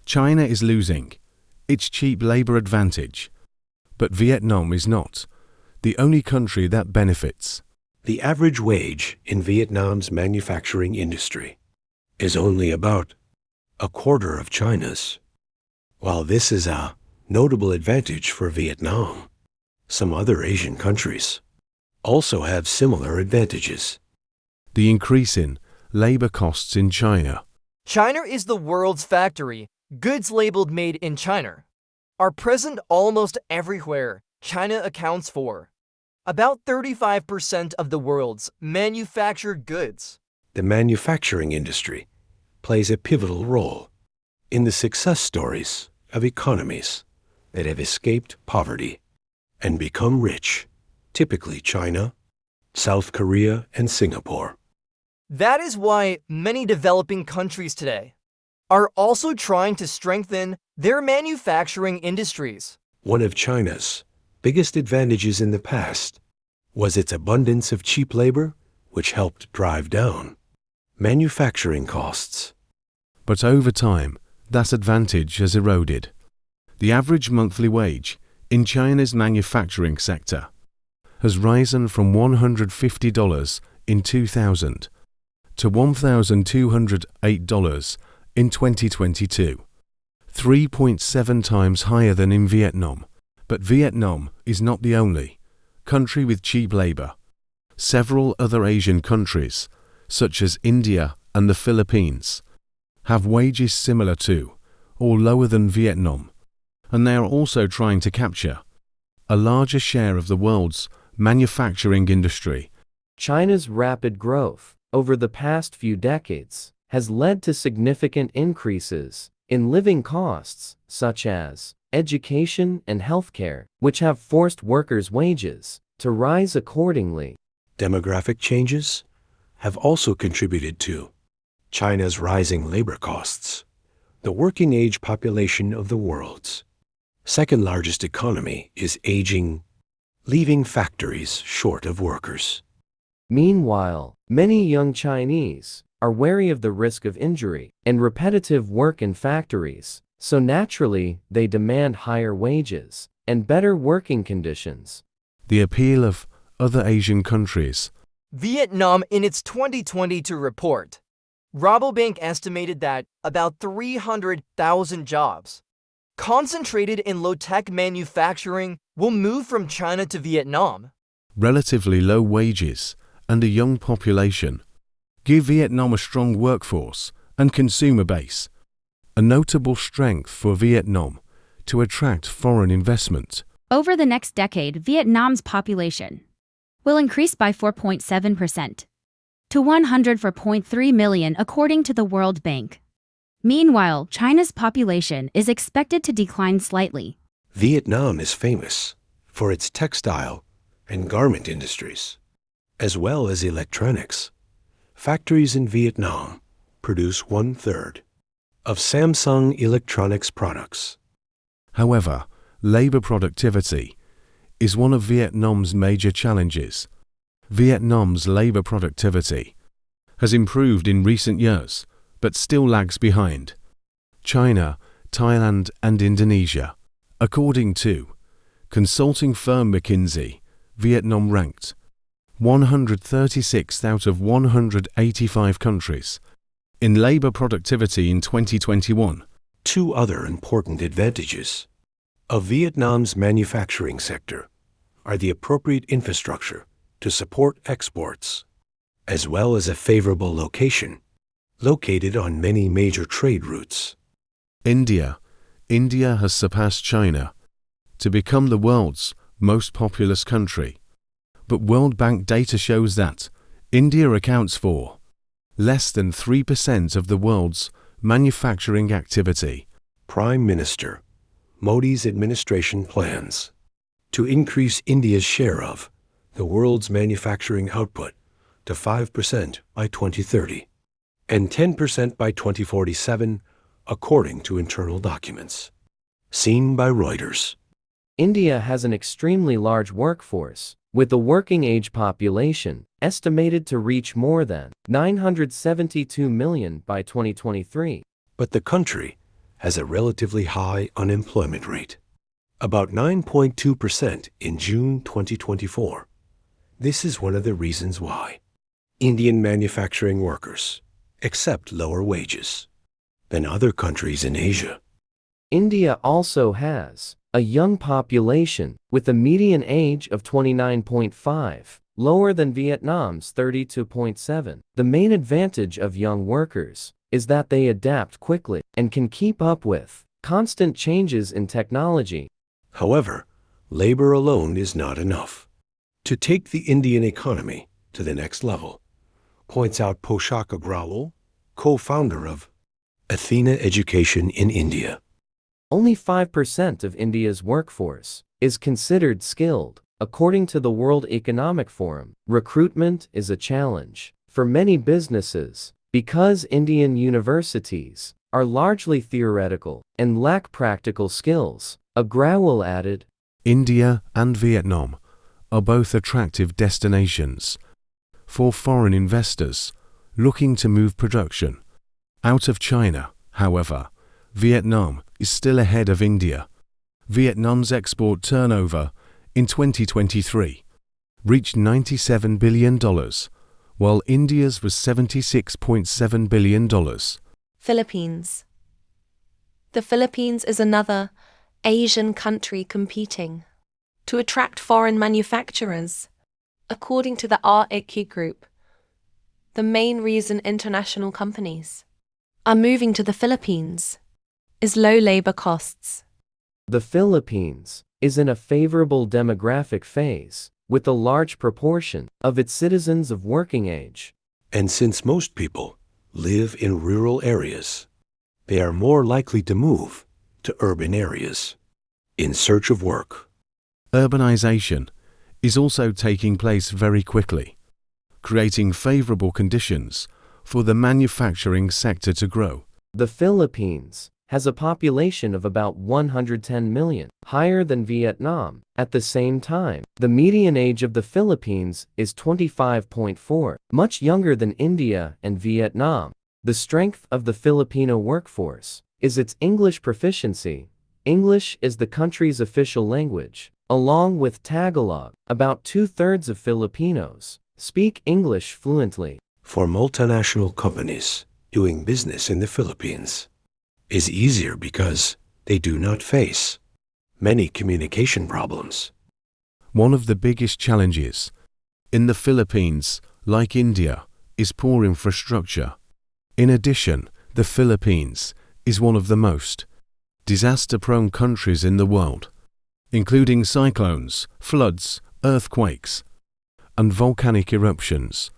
China is losing its cheap labor advantage, but Vietnam is not the only country that benefits. The average wage in Vietnam's manufacturing industry is only about a quarter of China's. While this is a notable advantage for Vietnam, some other Asian countries also have similar advantages. The increase in labor costs in China. China is the world's factory. Goods labeled made in China are present almost everywhere. China accounts for about 35% of the world's manufactured goods. The manufacturing industry plays a pivotal role in the success stories of economies that have escaped poverty and become rich, typically China, South Korea, and Singapore. That is why many developing countries today are also trying to strengthen their manufacturing industries. One of China's biggest advantages in the past was its abundance of cheap labor, which helped drive down manufacturing costs. But over time, that advantage has eroded. The average monthly wage in China's manufacturing sector has risen from $150 in 2000 to $1,208 in 2022, 3.7 times higher than in Vietnam. But Vietnam is not the only country with cheap labor. Several other Asian countries, such as India and the Philippines, have wages similar to or lower than Vietnam, and they are also trying to capture a larger share of the world's manufacturing industry. China's rapid growth over the past few decades has led to significant increases in living costs, such as education and healthcare, which have forced workers' wages to rise accordingly. Demographic changes have also contributed to China's rising labor costs. The working age population of the world's second largest economy is aging, leaving factories short of workers. Meanwhile, many young Chinese are wary of the risk of injury and repetitive work in factories, so naturally they demand higher wages and better working conditions. The appeal of other Asian countries. Vietnam, in its 2022 report, Rabobank estimated that about 300,000 jobs concentrated in low-tech manufacturing will move from China to Vietnam. Relatively low wages and a young population give Vietnam a strong workforce and consumer base, a notable strength for Vietnam to attract foreign investment. Over the next decade, Vietnam's population will increase by 4.7% to 104.3 million, according to the World Bank. Meanwhile, China's population is expected to decline slightly. Vietnam is famous for its textile and garment industries, as well as electronics. Factories in Vietnam produce 1/3 of Samsung Electronics products. However, labor productivity is one of Vietnam's major challenges. Vietnam's labor productivity has improved in recent years, but still lags behind China, Thailand, and Indonesia. According to consulting firm McKinsey, Vietnam ranked 136th out of 185 countries in labor productivity in 2021. Two other important advantages of Vietnam's manufacturing sector are the appropriate infrastructure to support exports, as well as a favorable location, located on many major trade routes. India has surpassed China to become the world's most populous country. But World Bank data shows that India accounts for less than 3% of the world's manufacturing activity. Prime Minister Modi's administration plans to increase India's share of the world's manufacturing output to 5% by 2030 and 10% by 2047, according to internal documents seen by Reuters. India has an extremely large workforce, with the working age population estimated to reach more than 972 million by 2023. But the country has a relatively high unemployment rate, about 9.2% in June 2024. This is one of the reasons why Indian manufacturing workers accept lower wages than other countries in Asia. India also has a young population with a median age of 29.5, lower than Vietnam's 32.7. The main advantage of young workers is that they adapt quickly and can keep up with constant changes in technology. However, labor alone is not enough to take the Indian economy to the next level, points out Poshak Agrawal, co-founder of Athena Education in India. Only 5% of India's workforce is considered skilled. According to the World Economic Forum, recruitment is a challenge for many businesses because Indian universities are largely theoretical and lack practical skills. Agrawal added, India and Vietnam are both attractive destinations for foreign investors looking to move production out of China. However, Vietnam is still ahead of India. Vietnam's export turnover in 2023 reached $97 billion, while India's was $76.7 billion. Philippines. The Philippines is another Asian country competing to attract foreign manufacturers. According to the RIQ Group, the main reason international companies are moving to the Philippines is low labor costs. The Philippines is in a favorable demographic phase, with a large proportion of its citizens of working age. And since most people live in rural areas, they are more likely to move to urban areas in search of work. Urbanization is also taking place very quickly, creating favorable conditions for the manufacturing sector to grow. The Philippines has a population of about 110 million, higher than Vietnam. At the same time, the median age of the Philippines is 25.4, much younger than India and Vietnam. The strength of the Filipino workforce is its English proficiency. English is the country's official language, along with Tagalog. About 2/3 of Filipinos speak English fluently. For multinational companies doing business in the Philippines is easier because they do not face many communication problems. One of the biggest challenges in the Philippines, like India, is poor infrastructure. In addition, the Philippines is one of the most disaster-prone countries in the world, including cyclones, floods, earthquakes, and volcanic eruptions.